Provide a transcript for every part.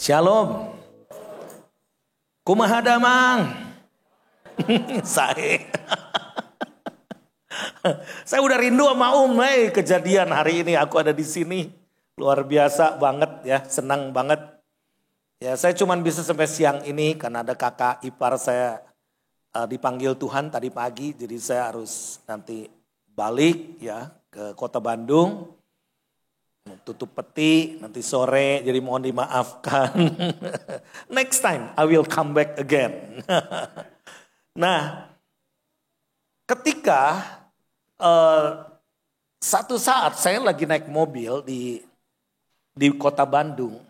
Shalom. Kumaha damang? Saya udah rindu sama kejadian hari ini aku ada di sini. Luar biasa banget ya, senang banget. Ya, saya cuman bisa sampai siang ini karena ada kakak ipar saya dipanggil Tuhan tadi pagi, jadi saya harus nanti balik ya ke Kota Bandung. Tutup peti nanti sore, jadi mohon dimaafkan. Next time I will come back again. Nah, ketika satu saat saya lagi naik mobil di Kota Bandung.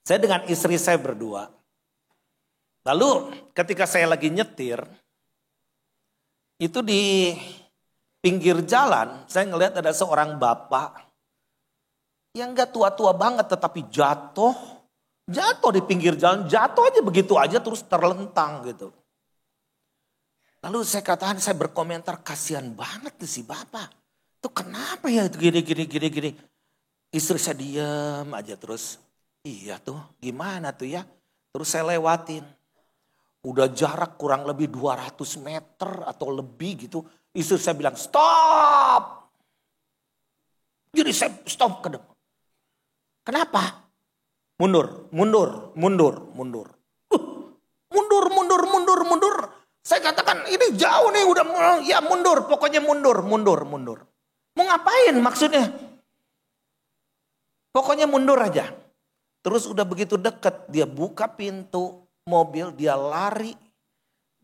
Saya dengan istri saya berdua. Lalu ketika saya lagi nyetir, itu di pinggir jalan saya ngelihat ada seorang bapak yang gak tua-tua banget tetapi jatuh di pinggir jalan, jatuh aja begitu aja terus terlentang gitu. Lalu saya katakan, saya berkomentar, kasihan banget tuh si bapak. Itu kenapa ya itu gini. Istri saya diam aja terus. Iya tuh gimana tuh ya. Terus saya lewatin. Udah jarak kurang lebih 200 meter atau lebih gitu. Istri saya bilang stop. Jadi saya stop ke depan. Kenapa? Mundur. Saya katakan ini jauh nih udah ya mundur. Pokoknya mundur. Mau ngapain maksudnya? Pokoknya mundur aja. Terus udah begitu dekat dia buka pintu mobil, dia lari.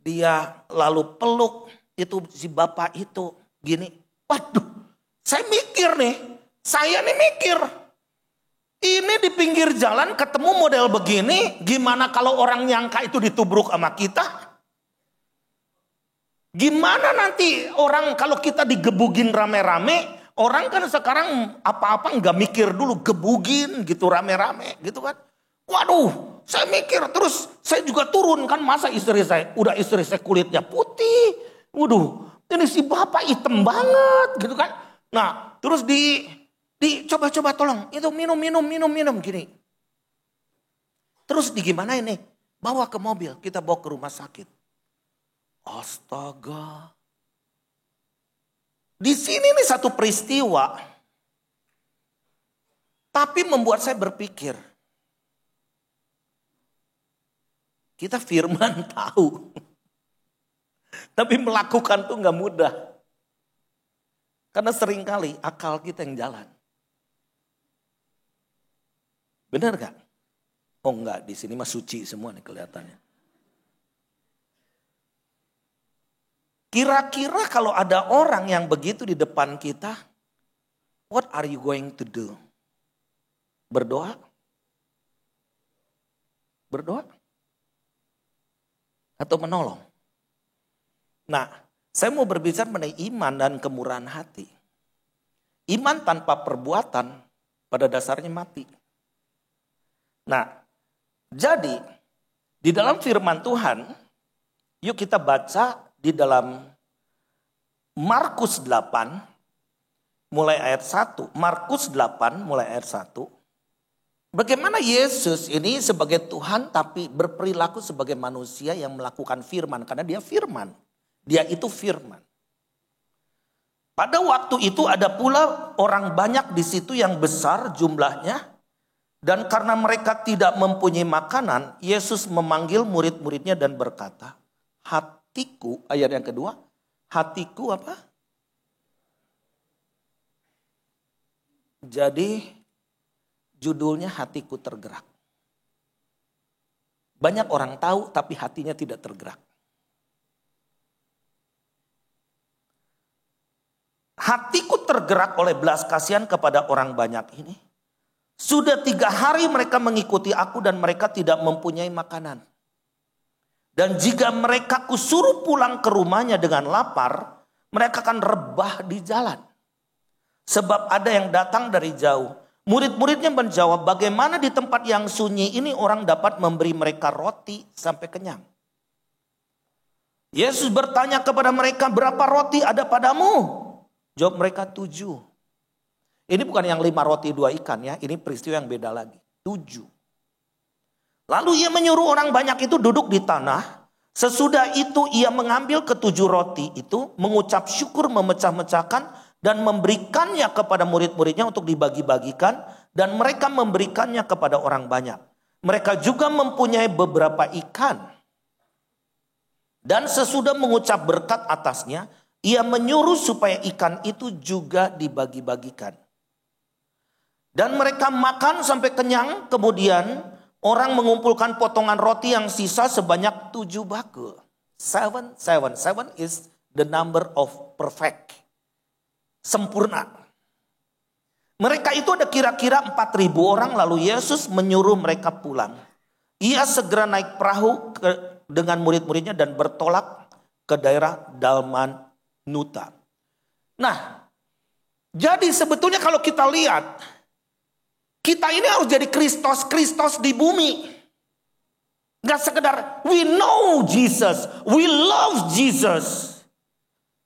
Dia lalu peluk. Itu si bapak itu gini, waduh saya mikir nih, ini di pinggir jalan ketemu model begini, gimana kalau orang nyangka itu ditubruk sama kita? Gimana nanti orang kalau kita digebugin rame-rame, orang kan sekarang apa-apa nggak mikir dulu, gebugin gitu rame-rame gitu kan. Waduh saya mikir, terus saya juga turun kan, masa istri saya kulitnya putih. Waduh, ini si bapak hitam banget gitu kan. Nah, terus coba tolong, itu minum gini. Terus gimana ini? Bawa ke mobil, kita bawa ke rumah sakit. Astaga. Di sini nih satu peristiwa. Tapi membuat saya berpikir. Kita firman tahu. Tapi melakukan tuh gak mudah. Karena seringkali akal kita yang jalan. Benar gak? Oh enggak, di sini mah suci semua nih kelihatannya. Kira-kira kalau ada orang yang begitu di depan kita, what are you going to do? Berdoa? Atau menolong? Nah, saya mau berbicara mengenai iman dan kemurahan hati. Iman tanpa perbuatan pada dasarnya mati. Nah, jadi di dalam firman Tuhan, yuk kita baca di dalam Markus 8 mulai ayat 1. Markus 8 mulai ayat 1. Bagaimana Yesus ini sebagai Tuhan tapi berperilaku sebagai manusia yang melakukan firman. Karena dia firman. Dia itu firman. Pada waktu itu ada pula orang banyak di situ yang besar jumlahnya. Dan karena mereka tidak mempunyai makanan, Yesus memanggil murid-muridnya dan berkata, hatiku, ayat yang kedua, hatiku apa? Jadi judulnya hatiku tergerak. Banyak orang tahu tapi hatinya tidak tergerak. Hatiku tergerak oleh belas kasihan kepada orang banyak ini. Sudah 3 hari mereka mengikuti aku dan mereka tidak mempunyai makanan. Dan jika mereka kusuruh pulang ke rumahnya dengan lapar, mereka akan rebah di jalan. Sebab ada yang datang dari jauh. Murid-muridnya menjawab, bagaimana di tempat yang sunyi ini orang dapat memberi mereka roti sampai kenyang. Yesus bertanya kepada mereka, berapa roti ada padamu? Jawab mereka 7. Ini bukan yang 5 roti 2 ikan ya. Ini peristiwa yang beda lagi. 7. Lalu ia menyuruh orang banyak itu duduk di tanah. Sesudah itu ia mengambil ke-7 roti itu, mengucap syukur, memecah-mecahkan, dan memberikannya kepada murid-muridnya untuk dibagi-bagikan. Dan mereka memberikannya kepada orang banyak. Mereka juga mempunyai beberapa ikan. Dan sesudah mengucap berkat atasnya, ia menyuruh supaya ikan itu juga dibagi-bagikan. Dan mereka makan sampai kenyang, kemudian orang mengumpulkan potongan roti yang sisa sebanyak 7 bakul. 7 is the number of perfect. Sempurna. Mereka itu ada kira-kira 4.000 orang, lalu Yesus menyuruh mereka pulang. Ia segera naik perahu dengan murid-muridnya dan bertolak ke daerah Dalmanuta. Nah, jadi sebetulnya kalau kita lihat, kita ini harus jadi Kristus di bumi. Gak sekedar we know Jesus, we love Jesus.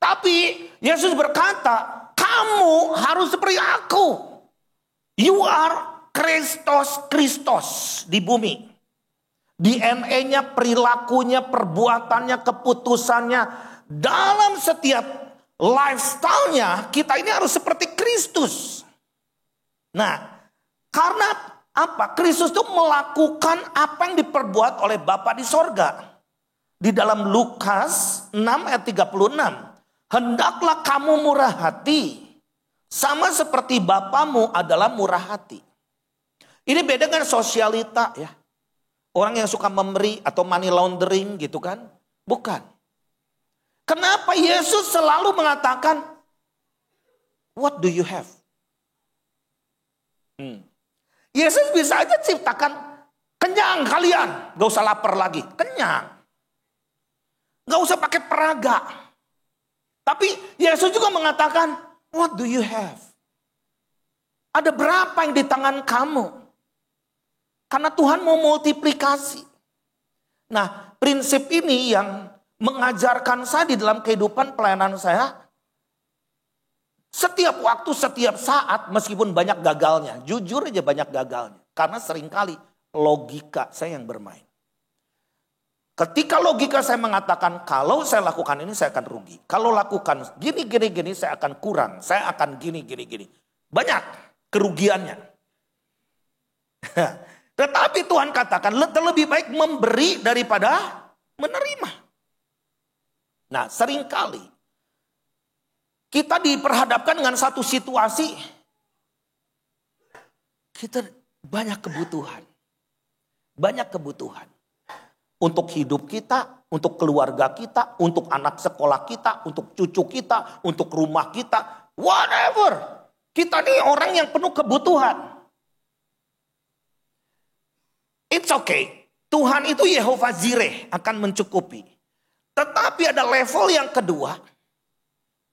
Tapi Yesus berkata, kamu harus seperti aku. You are Kristus di bumi. DNA-nya, perilakunya, perbuatannya, keputusannya. Dalam setiap lifestyle-nya kita ini harus seperti Kristus. Nah, karena apa? Kristus itu melakukan apa yang diperbuat oleh Bapa di sorga. Di dalam Lukas 6 ayat 36. Hendaklah kamu murah hati, sama seperti Bapamu adalah murah hati. Ini beda dengan sosialita ya. Orang yang suka memberi atau money laundering gitu kan. Bukan. Kenapa Yesus selalu mengatakan, what do you have? Yesus bisa aja ciptakan, kenyang kalian, gak usah lapar lagi, kenyang. Gak usah pakai peraga. Tapi Yesus juga mengatakan, what do you have? Ada berapa yang di tangan kamu? Karena Tuhan mau multiplikasi. Nah, prinsip ini yang mengajarkan saya di dalam kehidupan pelayanan saya. Setiap waktu, setiap saat, meskipun banyak gagalnya. Jujur aja banyak gagalnya. Karena seringkali logika saya yang bermain. Ketika logika saya mengatakan kalau saya lakukan ini saya akan rugi. Kalau lakukan gini saya akan kurang. Saya akan gini. Banyak kerugiannya. Tetapi Tuhan katakan lebih baik memberi daripada menerima. Nah, seringkali kita diperhadapkan dengan satu situasi. Kita banyak kebutuhan. Untuk hidup kita, untuk keluarga kita, untuk anak sekolah kita, untuk cucu kita, untuk rumah kita, whatever. Kita ini orang yang penuh kebutuhan. It's okay. Tuhan itu Yehova Jireh akan mencukupi. Tetapi ada level yang kedua.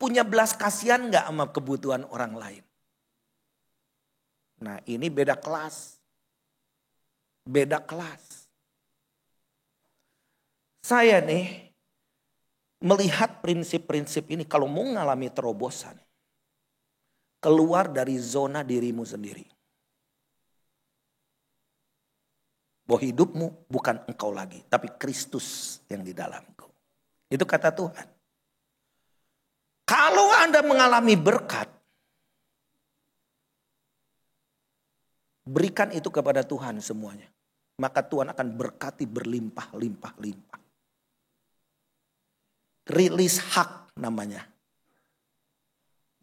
Punya belas kasihan gak sama kebutuhan orang lain? Nah, ini beda kelas. Saya nih melihat prinsip-prinsip ini kalau mau mengalami terobosan. Keluar dari zona dirimu sendiri. Bahwa hidupmu bukan engkau lagi, tapi Kristus yang di dalamku. Itu kata Tuhan. Kalau Anda mengalami berkat, berikan itu kepada Tuhan semuanya. Maka Tuhan akan berkati berlimpah-limpah. Rilis hak namanya.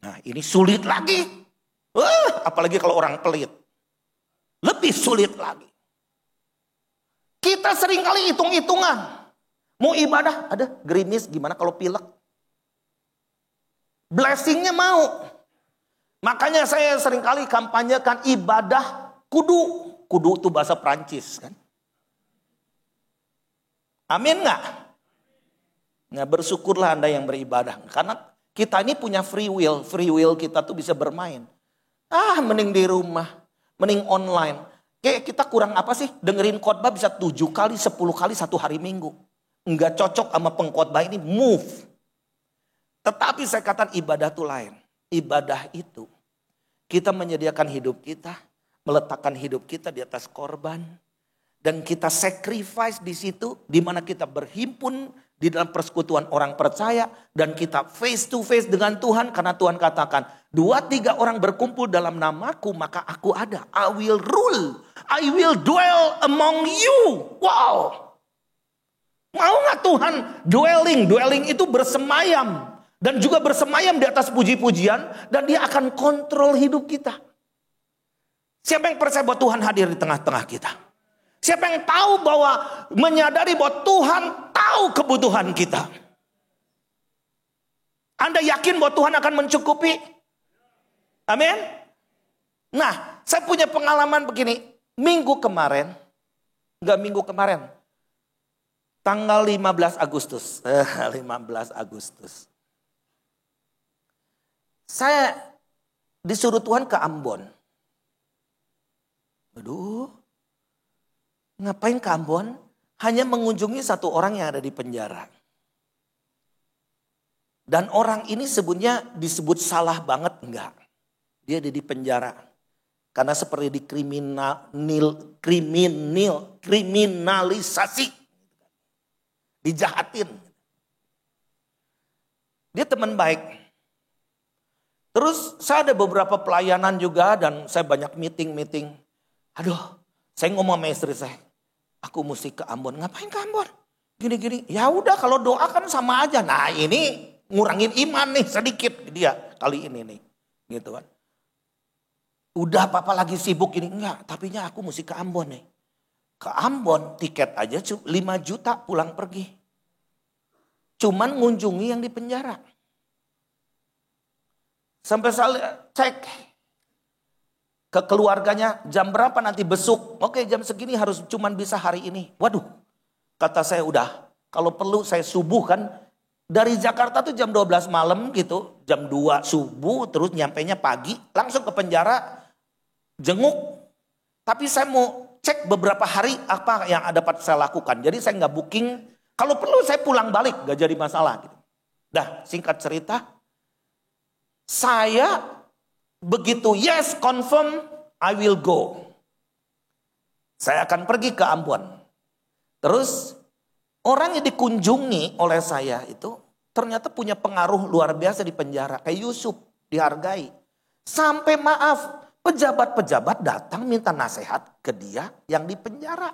Nah, ini sulit lagi. Apalagi kalau orang pelit. Lebih sulit lagi. Kita seringkali hitung-hitungan. Mau ibadah, ada gerimis gimana kalau pilek? Blessingnya mau. Makanya saya seringkali kampanyekan ibadah kudu. Kudu itu bahasa Prancis kan. Amin gak? Nah, bersyukurlah Anda yang beribadah. Karena kita ini punya free will. Free will kita tuh bisa bermain. Mending di rumah. Mending online. Kayak kita kurang apa sih? Dengerin khotbah bisa 7 kali, 10 kali 1 hari Minggu. Enggak cocok sama pengkhotbah ini, move. Tetapi saya katakan ibadah itu lain. Ibadah itu kita menyediakan hidup kita. meletakkan hidup kita di atas korban. Dan kita sacrifice di situ, di mana kita berhimpun di dalam persekutuan orang percaya. Dan kita face to face dengan Tuhan, karena Tuhan katakan, 2-3 orang berkumpul dalam namaku, maka aku ada. I will rule, I will dwell among you. Wow. Mau gak Tuhan dwelling? Dwelling itu bersemayam. Dan juga bersemayam di atas puji-pujian. Dan dia akan kontrol hidup kita. Siapa yang percaya bahwa Tuhan hadir di tengah-tengah kita? Siapa yang tahu bahwa menyadari bahwa Tuhan tahu kebutuhan kita? Anda yakin bahwa Tuhan akan mencukupi? Amin. Nah, saya punya pengalaman begini. Minggu kemarin, tanggal 15 Agustus. 15 Agustus. Saya disuruh Tuhan ke Ambon. Aduh. Ngapain ke Ambon? Hanya mengunjungi satu orang yang ada di penjara. Dan orang ini sebutnya disebut salah banget, enggak. Dia ada di penjara. Karena seperti kriminalisasi. Dijahatin. Dia teman baik. Terus saya ada beberapa pelayanan juga dan saya banyak meeting. Aduh, saya ngomong sama istri saya. Aku mesti ke Ambon. Ngapain ke Ambon? Gini. Ya udah kalau doa kan sama aja. Nah ini ngurangin iman nih sedikit dia kali ini nih. Gitu kan. Udah papa lagi sibuk ini. Enggak, tapinya aku mesti ke Ambon nih. Ke Ambon tiket aja 5 juta pulang pergi. Cuman ngunjungi yang di penjara. Sampai saya cek ke keluarganya, jam berapa nanti besuk? Oke, jam segini harus cuman bisa hari ini. Waduh, kata saya udah. Kalau perlu saya subuh kan. Dari Jakarta tuh jam 12 malam gitu. Jam 2 subuh terus nyampainya pagi. Langsung ke penjara jenguk. Tapi saya mau cek beberapa hari apa yang dapat saya lakukan. Jadi saya nggak booking. Kalau perlu saya pulang balik, gak jadi masalah. Gitu. Dah singkat cerita. Saya begitu yes confirm I will go. Saya akan pergi ke Ambon. Terus orang yang dikunjungi oleh saya itu ternyata punya pengaruh luar biasa di penjara. Kayak Yusuf dihargai. Sampai maaf pejabat-pejabat datang minta nasihat ke dia yang di penjara.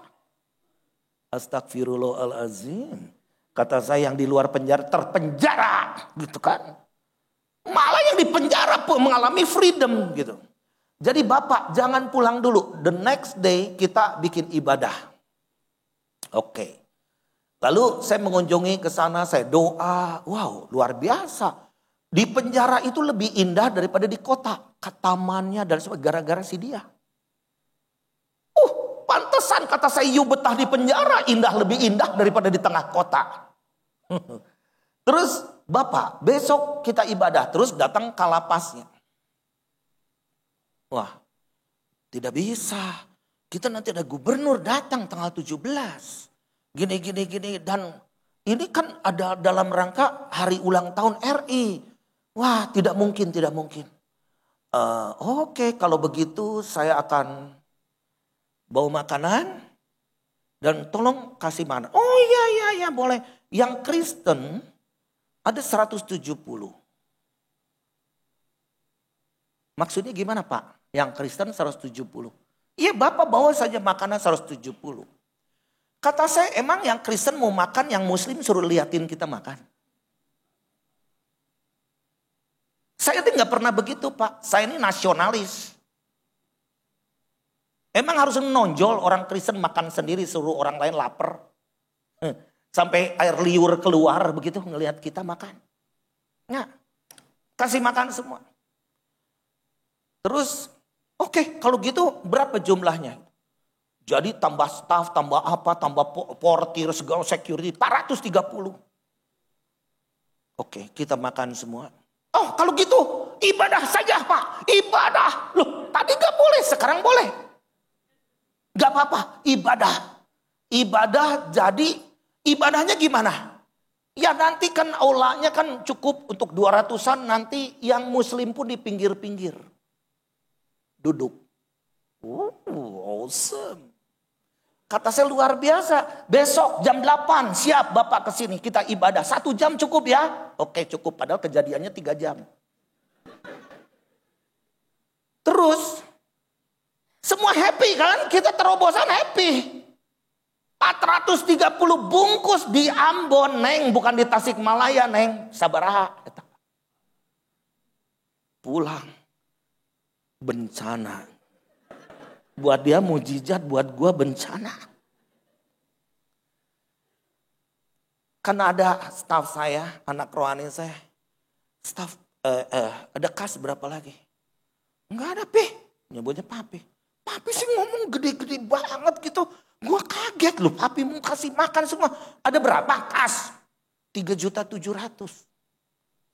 Astagfirullahaladzim. Kata saya yang di luar penjara terpenjara gitu kan. Malah yang di penjara pun mengalami freedom gitu. Jadi Bapak jangan pulang dulu. The next day kita bikin ibadah. Oke. Lalu saya mengunjungi ke sana, saya doa. Wow, luar biasa. Di penjara itu lebih indah daripada di kota. Tamannya dan sebagainya gara-gara si dia. Pantesan kata saya you betah di penjara lebih indah daripada di tengah kota. Terus Bapak, besok kita ibadah. Terus datang kalapasnya. Wah, tidak bisa. Kita nanti ada gubernur datang tanggal 17. Gini. Dan ini kan ada dalam rangka hari ulang tahun RI. Wah, tidak mungkin. Oke, kalau begitu saya akan bawa makanan. Dan tolong kasih makanan. Oh iya boleh. Yang Kristen ada 170. Maksudnya gimana Pak? Yang Kristen 170. Iya Bapak bawa saja makanan 170. Kata saya emang yang Kristen mau makan, yang Muslim suruh liatin kita makan. Saya ini gak pernah begitu Pak. Saya ini nasionalis. Emang harus menonjol orang Kristen makan sendiri suruh orang lain lapar. Sampai air liur keluar begitu ngelihat kita makan. Nah, kasih makan semua. Terus, oke, kalau gitu berapa jumlahnya? Jadi tambah staff, tambah apa, tambah portir, segala security, 430. Oke, kita makan semua. Oh, kalau gitu ibadah saja Pak, ibadah. Loh, tadi gak boleh, sekarang boleh. Gak apa-apa, ibadah. Ibadah jadi... Ibadahnya gimana? Ya nanti kan aulanya kan cukup untuk 200-an, nanti yang Muslim pun di pinggir-pinggir. Duduk. Awesome. Kata saya luar biasa. Besok jam 8 siap Bapak kesini. Kita ibadah. 1 jam cukup ya? Oke cukup. Padahal kejadiannya 3 jam. Terus. Semua happy kan? Kita terobosan happy. 430 bungkus di Ambon. Neng bukan di Tasikmalaya neng. Sabaraha. Pulang. Bencana. Buat dia mujizat, buat gua bencana. Karena ada staf saya, anak rohani saya. Staf, ada kas berapa lagi? Enggak ada Pi, nyebutnya Papi. Papi sih ngomong gede-gede banget gitu. Gua kaget loh, Papi mau kasih makan semua. Ada berapa kas? 3.700.000.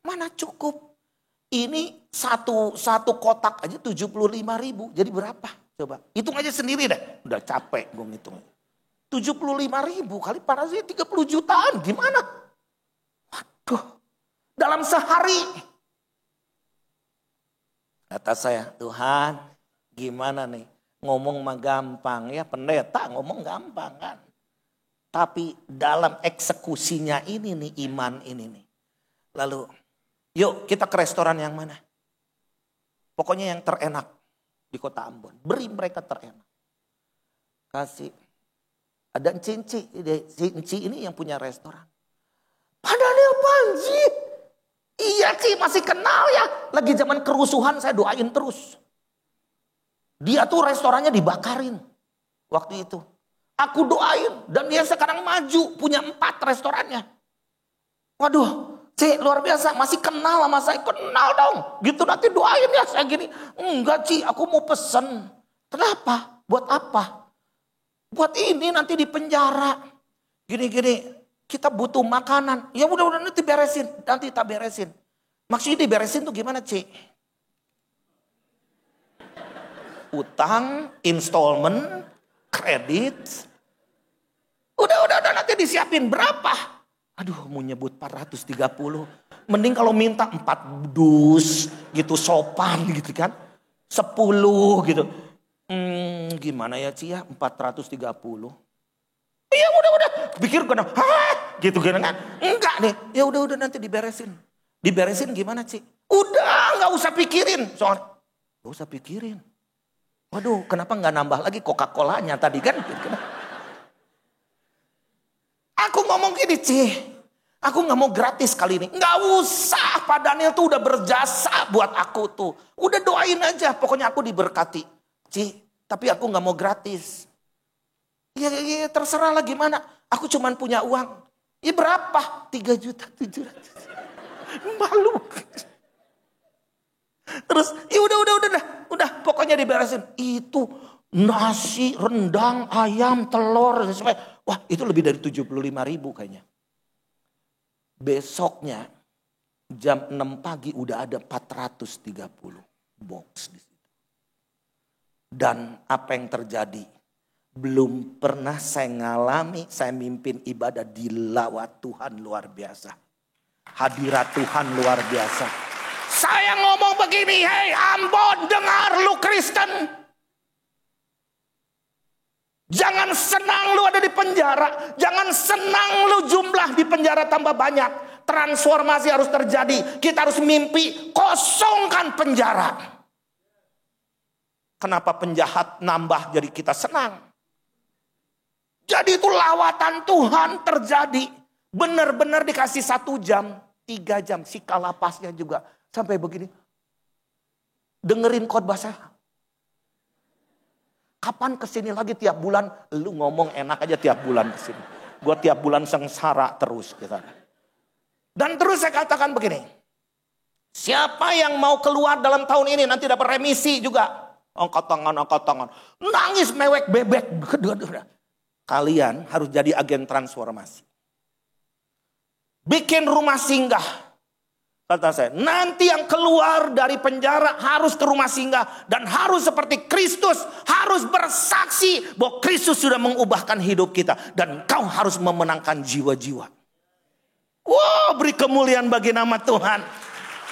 Mana cukup? Ini satu kotak aja 75.000. Jadi berapa? Coba hitung aja sendiri deh. Udah capek gue ngitung. 75.000 kali parasnya 30 jutaan. Gimana? Waduh. Dalam sehari. Kata saya, Tuhan gimana nih? Ngomong mah gampang ya. Pendeta ngomong gampang kan. Tapi dalam eksekusinya ini nih, iman ini nih. Lalu yuk kita ke restoran yang mana? Pokoknya yang terenak. Di kota Ambon. Beri mereka terenak. Kasih. Ada Cinci. Cinci ini yang punya restoran. Padahal Panji. Iya Ci masih kenal ya. Lagi zaman kerusuhan saya doain terus. Dia tuh restorannya dibakarin. Waktu itu. Aku doain. Dan dia sekarang maju. Punya 4 restorannya. Waduh. Ci luar biasa masih kenal sama saya. Kenal dong. Gitu nanti doain ya saya gini. Enggak Ci aku mau pesen. Kenapa? Buat apa? Buat ini nanti di penjara. Gini-gini. Kita butuh makanan. Ya udah nanti beresin. Nanti tak beresin. Maksudnya diberesin tuh gimana Ci? Utang, installment, kredit. Udah nanti disiapin berapa? Aduh mau nyebut 430. Mending kalau minta 4 dus gitu sopan gitu kan. 10 gitu. Gimana ya Ci ya 430. Ya udah. Pikir gue gitu kan. Enggak nih. Ya udah nanti diberesin. Diberesin gimana Ci? Udah gak usah pikirin. Soalnya gak usah pikirin. Waduh kenapa gak nambah lagi Coca-Colanya tadi kan. Aku ngomong gini Ci. Aku gak mau gratis kali ini. Gak usah. Pak Daniel tuh udah berjasa buat aku tuh. Udah doain aja. Pokoknya aku diberkati. Ci. Tapi aku gak mau gratis. Ya terserah lah gimana. Aku cuman punya uang. Ya berapa? 3.700.000. Malu. Terus ya udah. Pokoknya diberesin. Itu nasi, rendang, ayam, telur. Wah itu lebih dari 75.000 kayaknya. Besoknya jam 6 pagi udah ada 430 box di situ. Dan apa yang terjadi? Belum pernah saya ngalami, saya mimpin ibadah di lawat Tuhan luar biasa. Hadirat Tuhan luar biasa. Saya ngomong begini, hei Ambon dengar lu Kristen. Jangan senang lu ada di penjara. Jangan senang lu jumlah di penjara tambah banyak. Transformasi harus terjadi. Kita harus mimpi kosongkan penjara. Kenapa penjahat nambah jadi kita senang? Jadi itu lawatan Tuhan terjadi. Benar-benar dikasih 1 jam, 3 jam. Si kalapasnya juga sampai begini. Dengerin khotbah saya. Kapan kesini lagi tiap bulan? Lu ngomong enak aja tiap bulan kesini. Gue tiap bulan sengsara terus. Gitu. Dan terus saya katakan begini. Siapa yang mau keluar dalam tahun ini nanti dapat remisi juga. Angkat tangan. Nangis mewek bebek. Kalian harus jadi agen transformasi. Bikin rumah singgah. Kata saya, nanti yang keluar dari penjara harus ke rumah singgah. Dan harus seperti Kristus. Harus bersaksi bahwa Kristus sudah mengubahkan hidup kita. Dan kau harus memenangkan jiwa-jiwa. Wow, beri kemuliaan bagi nama Tuhan.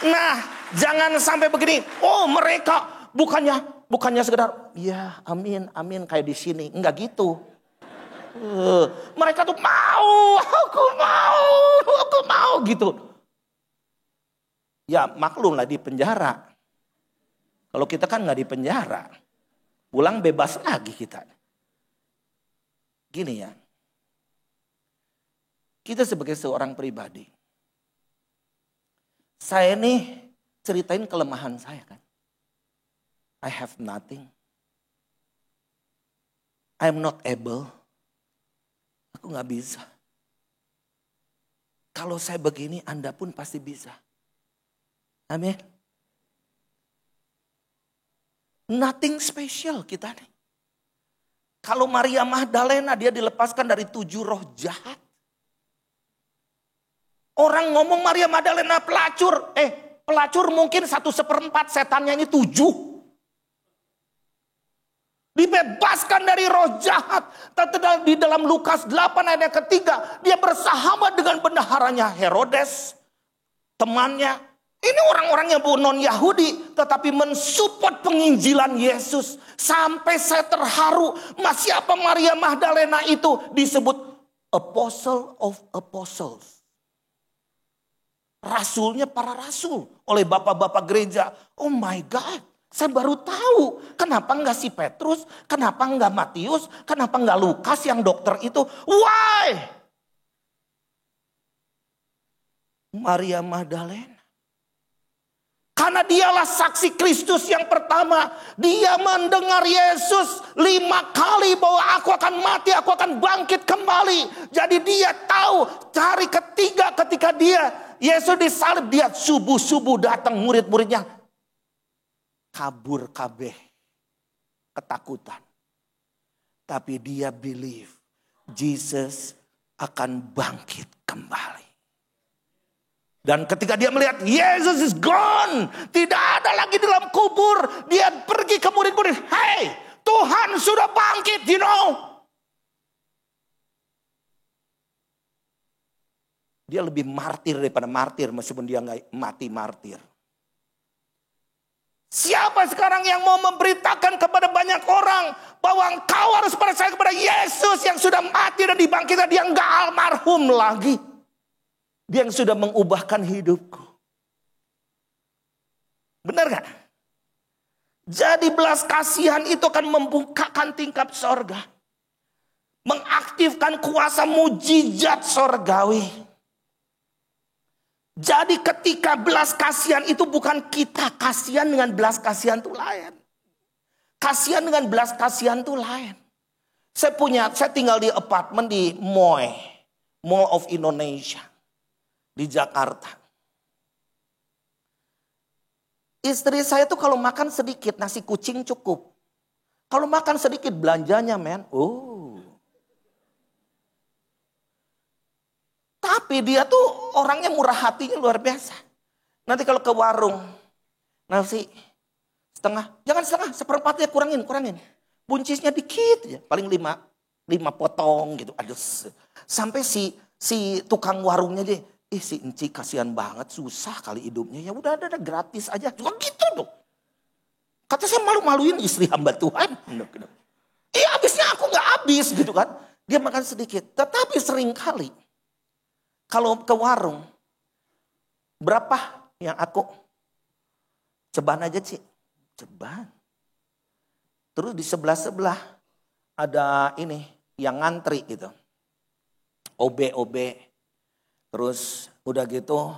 Nah, jangan sampai begini. Oh mereka bukannya bukannya sekedar, ya amin, amin kayak di sini. Enggak gitu. Mereka tuh aku mau gitu. Ya maklum lah di penjara. Kalau kita kan nggak di penjara. Pulang bebas lagi kita. Gini ya. Kita sebagai seorang pribadi. Saya nih ceritain kelemahan saya kan. I have nothing. I'm not able. Aku gak bisa. Kalau saya begini, Anda pun pasti bisa. Amin. Nothing special kita nih. Kalau Maria Magdalena dia dilepaskan dari 7 roh jahat. Orang ngomong Maria Magdalena pelacur. Pelacur mungkin 1/4 setannya ini 7. Dibebaskan dari roh jahat. Di dalam Lukas 8 ayat yang ketiga. Dia bersahabat dengan bendaharanya Herodes. Temannya. Ini orang-orangnya non Yahudi. Tetapi mensupport penginjilan Yesus. Sampai saya terharu. Siapa Maria Magdalena itu disebut Apostle of Apostles. Rasulnya para rasul. Oleh bapak-bapak gereja. Oh my God. Saya baru tahu kenapa enggak si Petrus, kenapa enggak Matius, kenapa enggak Lukas yang dokter itu. Why? Maria Magdalena. Karena dialah saksi Kristus yang pertama. Dia mendengar Yesus 5 kali bahwa aku akan mati, aku akan bangkit kembali. Jadi dia tahu hari ketiga ketika Yesus disalib, dia subuh-subuh datang murid-muridnya. Kabur kabeh ketakutan. Tapi dia believe Jesus akan bangkit kembali. Dan ketika dia melihat Yesus is gone. Tidak ada lagi dalam kubur. Dia pergi ke murid-murid. Hey, Tuhan sudah bangkit, you know. Dia lebih martir daripada martir meskipun dia gak mati martir. Siapa sekarang yang mau memberitakan kepada banyak orang bahwa engkau harus percaya kepada Yesus yang sudah mati dan dibangkitkan, dia enggak almarhum lagi. Dia yang sudah mengubahkan hidupku. Benar gak? Jadi belas kasihan itu akan membukakan tingkap sorga. Mengaktifkan kuasa mujizat sorgawi. Jadi ketika belas kasihan itu bukan kita. Kasihan dengan belas kasihan itu lain. Kasihan dengan belas kasihan itu lain. Saya tinggal di apartemen di Mall of Indonesia. Di Jakarta. Istri saya tuh kalau makan sedikit nasi kucing cukup. Kalau makan sedikit belanjanya Tapi dia tuh orangnya murah hatinya luar biasa. Nanti kalau ke warung, nasi setengah, jangan setengah, 1/4 kurangin. Buncisnya dikit ya, paling 5 potong gitu. Aduh, sampai si tukang warungnya aja, si Enci kasihan banget, susah kali hidupnya. Ya udah ada gratis aja, cuma gitu dong. Kata saya malu-maluin istri hamba Tuhan. Habisnya aku nggak habis gitu kan. Dia makan sedikit, tetapi sering kali. Kalau ke warung, berapa yang aku ceban aja Ci? Ceban. Terus di sebelah ada ini yang ngantri gitu. OB. Terus udah gitu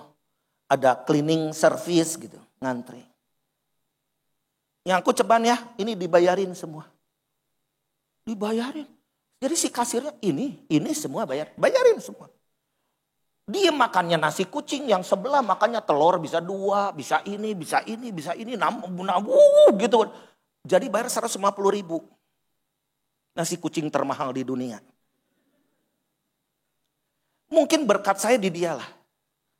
ada cleaning service gitu, ngantri. Yang aku ceban ya, ini dibayarin semua. Dibayarin. Jadi si kasirnya ini semua bayarin semua. Dia makannya nasi kucing, yang sebelah makannya telur bisa 2, bisa ini, gitu. Jadi bayar 150.000. Nasi kucing termahal di dunia. Mungkin berkat saya di dialah.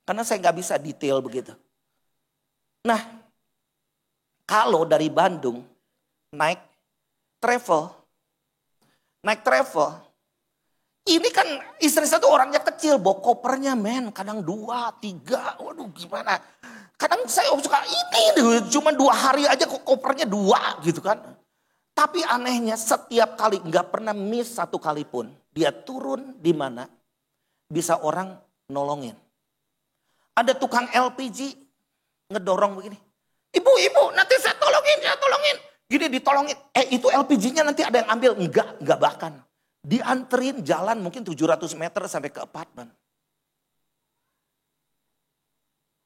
Karena saya gak bisa detail begitu. Nah, kalau dari Bandung naik travel. Ini kan istri saya tuh orangnya kecil, bawa kopernya kadang 2, 3, waduh gimana. Kan kadang saya suka ini cuma 2 hari aja kok kopernya 2 gitu kan. Tapi anehnya setiap kali nggak pernah miss 1 kali pun. Dia turun di mana bisa orang nolongin. Ada tukang LPG ngedorong begini. Ibu nanti saya tolongin. Gini ditolongin. Itu LPG-nya nanti ada yang ambil. Enggak bahkan. Dianterin jalan mungkin 700 meter sampai ke apartemen.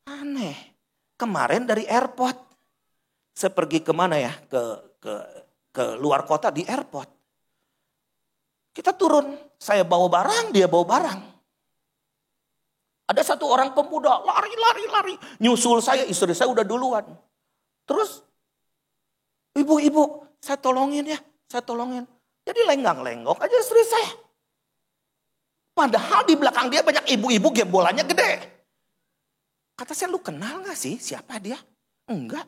Aneh. Kemarin dari airport. Saya pergi kemana ya? Ke luar kota di airport. Kita turun. Saya bawa barang, dia bawa barang. Ada satu orang pemuda lari. Nyusul saya, istri saya udah duluan. Terus, ibu, saya tolongin ya. Jadi lenggang-lenggok aja istri saya. Padahal di belakang dia banyak ibu-ibu gembolannya gede. Kata saya, lu kenal gak sih siapa dia? Enggak.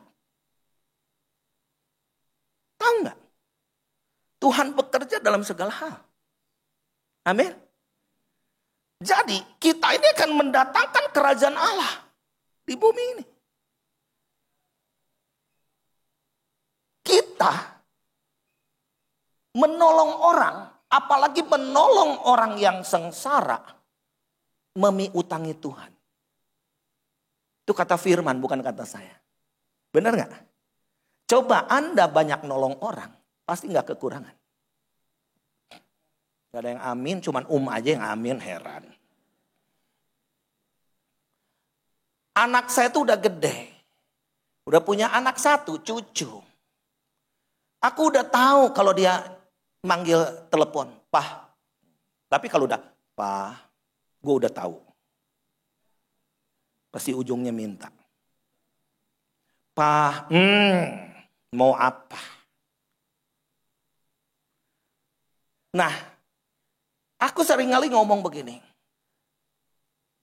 Tahu gak? Tuhan bekerja dalam segala hal. Amin. Jadi kita ini akan mendatangkan kerajaan Allah di bumi ini. Kita menolong orang, apalagi menolong orang yang sengsara, memiutangi Tuhan. Itu kata firman, bukan kata saya. Benar gak? Coba Anda banyak nolong orang, pasti gak kekurangan. Gak ada yang amin, cuman aja yang amin, heran. Anak saya tuh udah gede. Udah punya anak 1, cucu. Aku udah tahu kalau dia manggil telepon, Pak. Tapi kalau udah, Pak, gue udah tahu. Pasti ujungnya minta. Pak, mau apa? Nah, aku sering kali ngomong begini.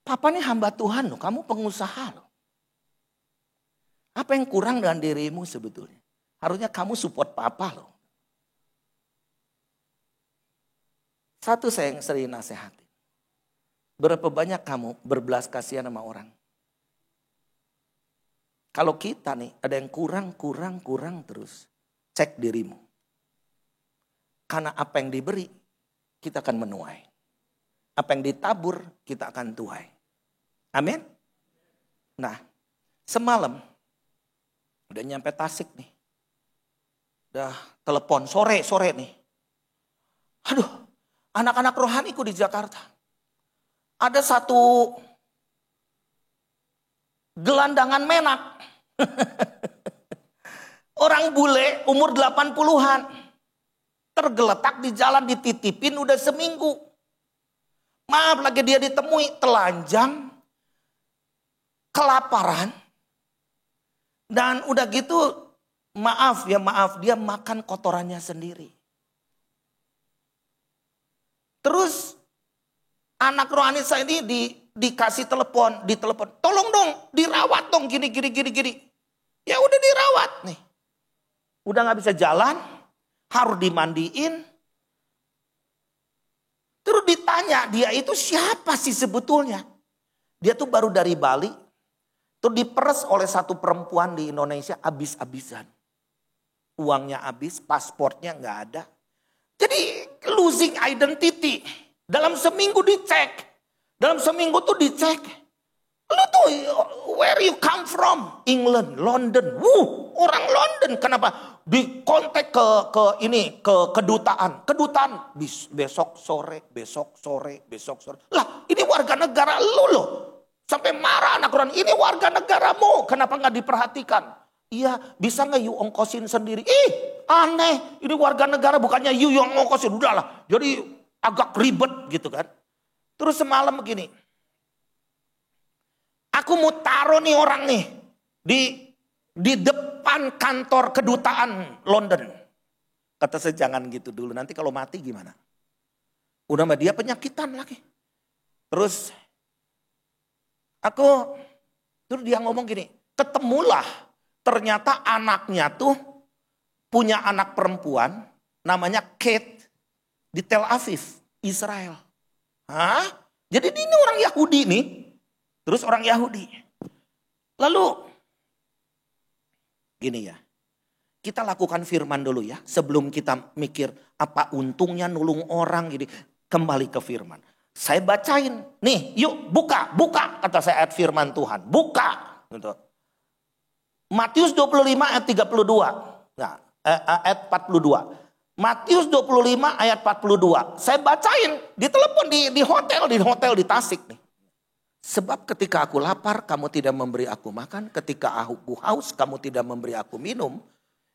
Papa ini hamba Tuhan loh, kamu pengusaha loh. Apa yang kurang dengan dirimu sebetulnya? Harusnya kamu support papa loh. Satu saya yang sering nasihatin. Berapa banyak kamu berbelas kasihan sama orang? Kalau kita nih ada yang kurang terus. Cek dirimu. Karena apa yang diberi kita akan menuai. Apa yang ditabur kita akan tuai. Amin. Nah, semalam udah nyampe Tasik nih. Udah telepon sore nih. Aduh, anak-anak rohaniku di Jakarta. Ada satu gelandangan menak. Orang bule umur 80-an. Tergeletak di jalan, dititipin udah seminggu. Maaf lagi dia ditemui telanjang, kelaparan. Dan udah gitu maaf dia makan kotorannya sendiri. Terus anak rohani saya ini dikasih ditelepon. Tolong dong, dirawat dong gini. Ya udah dirawat nih. Udah gak bisa jalan, harus dimandiin. Terus ditanya, dia itu siapa sih sebetulnya? Dia tuh baru dari Bali. Terus diperes oleh satu perempuan di Indonesia habis-habisan. Uangnya habis, pasportnya gak ada. Jadi losing identity. Dalam seminggu dicek. Lu tuh where you come from? England, London. Orang London. Kenapa? Dikontak ke kedutaan. Kedutaan besok sore. Lah, ini warga negara lu loh. Sampai marah anak orang. Ini warga negaramu. Kenapa gak diperhatikan? Iya, bisa gak you ongkosin sendiri? Aneh. Ini warga negara bukannya you yang ongkosin. Udahlah. Jadi agak ribet gitu kan. Terus semalam begini. Aku mau taruh nih orang nih. Di depan kantor kedutaan London. Kata saya jangan gitu dulu. Nanti kalau mati gimana? Udah mah dia penyakitan lagi. Terus dia ngomong gini. Ketemulah ternyata anaknya tuh punya anak perempuan. Namanya Kate di Tel Aviv, Israel. Jadi ini orang Yahudi nih. Terus orang Yahudi. Lalu Gini ya. Kita lakukan firman dulu ya. Sebelum kita mikir apa untungnya nulung orang gini. Kembali ke firman. Saya bacain. Nih yuk buka. Kata saya ayat firman Tuhan. Buka. Gitu. Matius 25 ayat 32. Nah, ayat 42. Matius 25 ayat 42. Saya bacain. Di telepon di hotel di Tasik nih. Sebab ketika aku lapar kamu tidak memberi aku makan. Ketika aku haus kamu tidak memberi aku minum.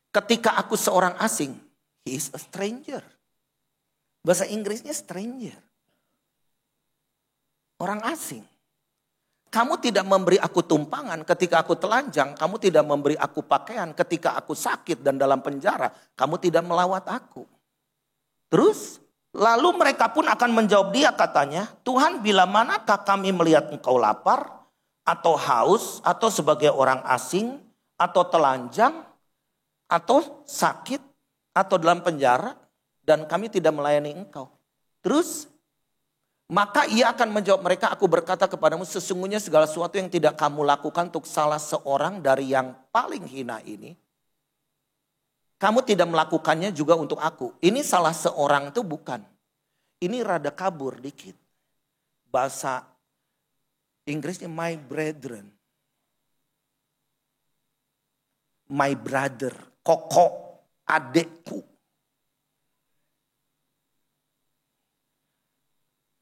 Ketika aku seorang asing, he is a stranger. Bahasa Inggrisnya stranger. Orang asing. Kamu tidak memberi aku tumpangan ketika aku telanjang. Kamu tidak memberi aku pakaian ketika aku sakit dan dalam penjara. Kamu tidak melawat aku. Terus, lalu mereka pun akan menjawab dia katanya. Tuhan, bila manakah kami melihat engkau lapar atau haus atau sebagai orang asing atau telanjang atau sakit, atau dalam penjara, dan kami tidak melayani engkau. Terus, maka ia akan menjawab mereka, aku berkata kepadamu, sesungguhnya segala sesuatu yang tidak kamu lakukan untuk salah seorang dari yang paling hina ini, kamu tidak melakukannya juga untuk aku. Ini salah seorang itu bukan. Ini rada kabur dikit. Bahasa Inggrisnya my brethren. My brother. Koko, adekku.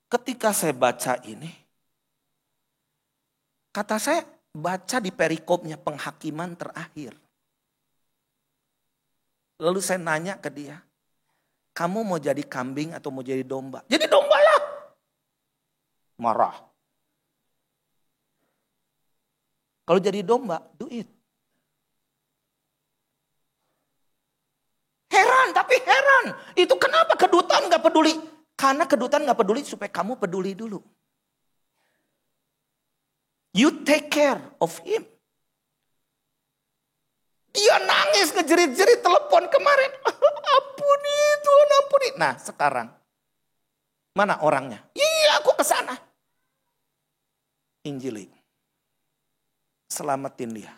Ketika saya baca ini, kata saya baca di perikopnya penghakiman terakhir. Lalu saya nanya ke dia, kamu mau jadi kambing atau mau jadi domba? Jadi domba lah. Marah. Kalau jadi domba, do it. Heran. Itu kenapa kedutaan gak peduli? Karena kedutaan gak peduli supaya kamu peduli dulu. You take care of him. Dia nangis ngejerit-jerit telepon kemarin. Ampuni Tuhan, ampuni. Nah sekarang. Mana orangnya? Iya aku kesana. Injili. Selamatin dia.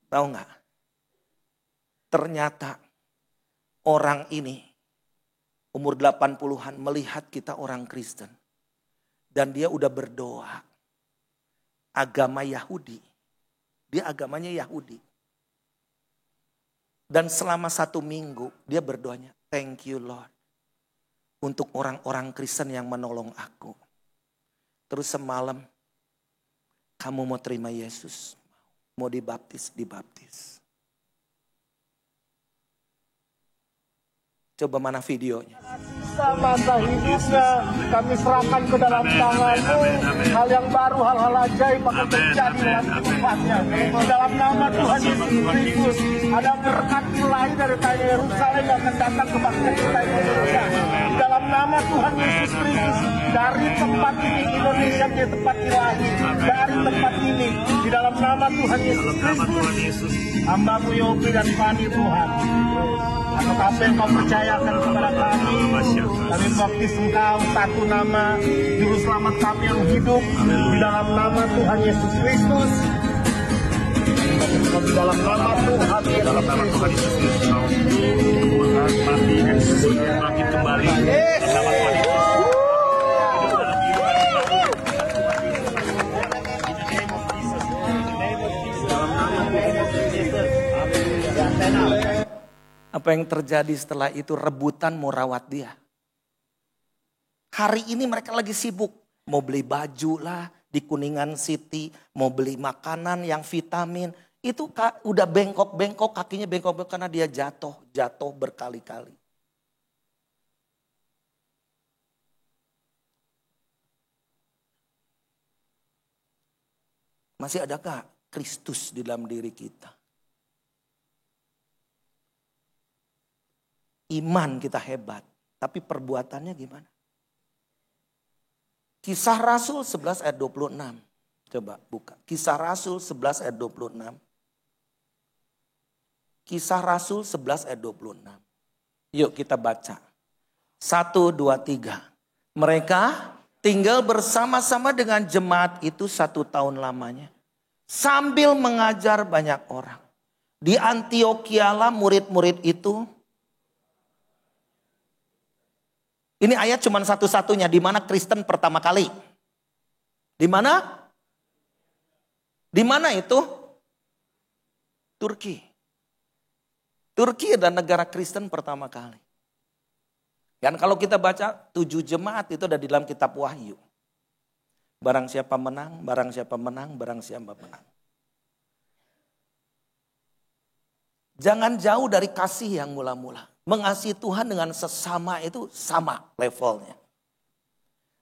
Tahu gak? Ternyata orang ini umur 80-an melihat kita orang Kristen. Dan dia udah berdoa. Agama Yahudi. Dia agamanya Yahudi. Dan selama 1 minggu dia berdoanya. Thank you Lord. Untuk orang-orang Kristen yang menolong aku. Terus semalam. Kamu mau terima Yesus. Mau dibaptis. Coba mana videonya? Masa hidupnya kami serahkan ke dalam tangan-Mu. Hal yang baru, hal-hal ajaib akan terjadi dalam kehidupannya. Di dalam nama Tuhan Yesus Kristus, ada berkat mulai dari tanah Yerusalem yang akan datang ke bangsa kita Indonesia. Di dalam nama Tuhan Yesus Kristus, dari tempat ini Indonesia menjadi tempat ilahi. Dari tempat ini, di dalam nama Tuhan Yesus Kristus, hamba-Mu Yopi dan Fani Tuhan. Atau apa yang Kau percayakan kepada kami baptis Engkau satu nama Juru Selamat kami yang hidup di dalam nama Tuhan Yesus Kristus. Di dalam nama Tuhan Yesus Kristus. Tuhan mati dan bangkit kembali. Nama Tuhan Yesus. Apa yang terjadi setelah itu rebutan mau rawat dia. Hari ini mereka lagi sibuk. Mau beli baju lah di Kuningan City. Mau beli makanan yang vitamin. Itu udah bengkok-bengkok, kakinya bengkok-bengkok karena dia jatuh berkali-kali. Masih adakah Kristus di dalam diri kita? Iman kita hebat, tapi perbuatannya gimana? Kisah Rasul 11 ayat 26. Coba buka. Kisah Rasul 11 ayat 26. Kisah Rasul 11 ayat 26. Yuk kita baca. 1, 2, 3. Mereka tinggal bersama-sama dengan jemaat itu 1 tahun lamanya. sambil mengajar banyak orang. Di Antiokhia lah murid-murid itu. Ini ayat cuma satu-satunya di mana Kristen pertama kali. Di mana? Di mana itu? Turki. Turki adalah negara Kristen pertama kali. Dan kalau kita baca 7 jemaat itu ada di dalam kitab Wahyu. Barang siapa menang, barang siapa menang, barang siapa menang. Jangan jauh dari kasih yang mula-mula. Mengasihi Tuhan dengan sesama itu sama levelnya.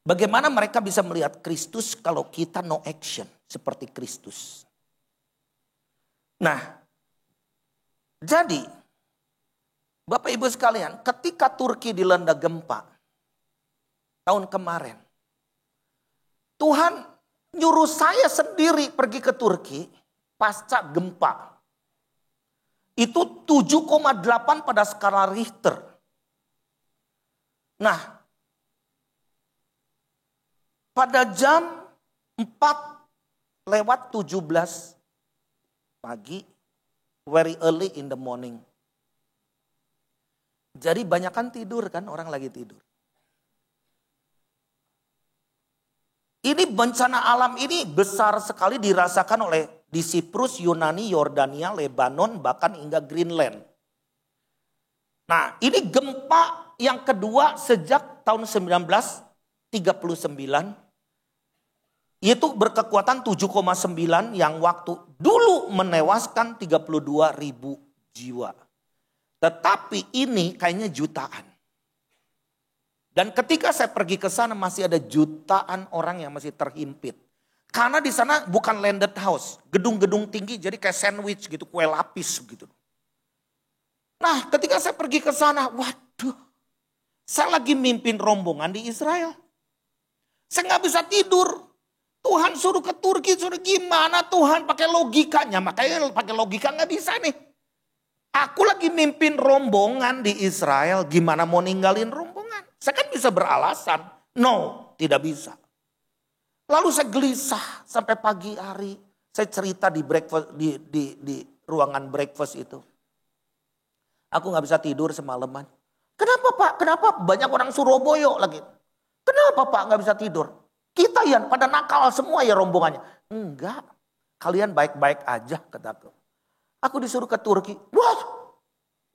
Bagaimana mereka bisa melihat Kristus kalau kita no action seperti Kristus. Nah, jadi Bapak Ibu sekalian, ketika Turki dilanda gempa tahun kemarin, Tuhan nyuruh saya sendiri pergi ke Turki pasca gempa. Itu 7,8 pada skala Richter. Nah, pada jam 4:17 pagi, very early in the morning. Jadi banyak kan tidur kan, orang lagi tidur. Ini bencana alam ini besar sekali dirasakan oleh di Siprus, Yunani, Yordania, Lebanon, bahkan hingga Greenland. Nah, ini gempa yang kedua sejak tahun 1939. Itu berkekuatan 7,9 yang waktu dulu menewaskan 32.000 jiwa. Tetapi ini kayaknya jutaan. Dan ketika saya pergi ke sana masih ada jutaan orang yang masih terhimpit. Karena di sana bukan landed house, gedung-gedung tinggi jadi kayak sandwich gitu, kue lapis gitu. Nah, ketika saya pergi ke sana, waduh, saya lagi mimpin rombongan di Israel. Saya nggak bisa tidur. Tuhan suruh ke Turki, suruh gimana Tuhan pakai logikanya, makanya pakai logika nggak bisa nih. Aku lagi mimpin rombongan di Israel, gimana mau ninggalin rombongan? Saya kan bisa beralasan, no, tidak bisa. Lalu saya gelisah sampai pagi hari. Saya cerita di breakfast di ruangan breakfast itu. Aku nggak bisa tidur semalaman. Kenapa Pak? Kenapa banyak orang Surabaya lagi? Kenapa Pak nggak bisa tidur? Kita yang pada nakal semua ya rombongannya. Enggak, kalian baik-baik aja kataku. Aku disuruh ke Turki. Wah,